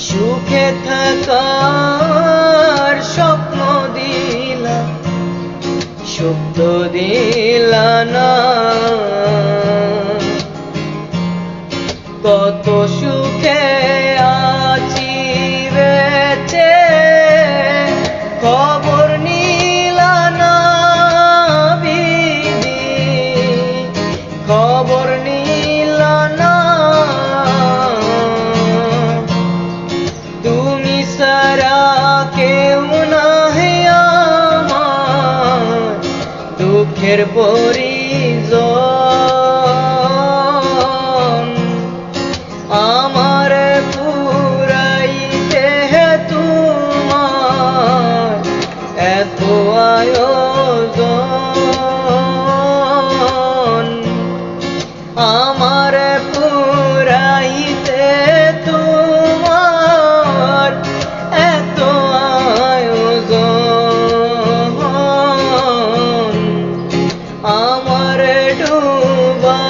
সুখে থাকার স্বপ্ন দিলা, সুখ তো দিলা না। কত সুখে আছি বেঁচে, খবর নিলা না বিবি, খবর নিলা না। তুমি সারা কেউ নাহি আমার দুঃখের পরিজন। আমার পুরাইতে তোমার এত আয়োজন, আমার পুরাইতে তোমার এত আয়োজন। আমার ডুবা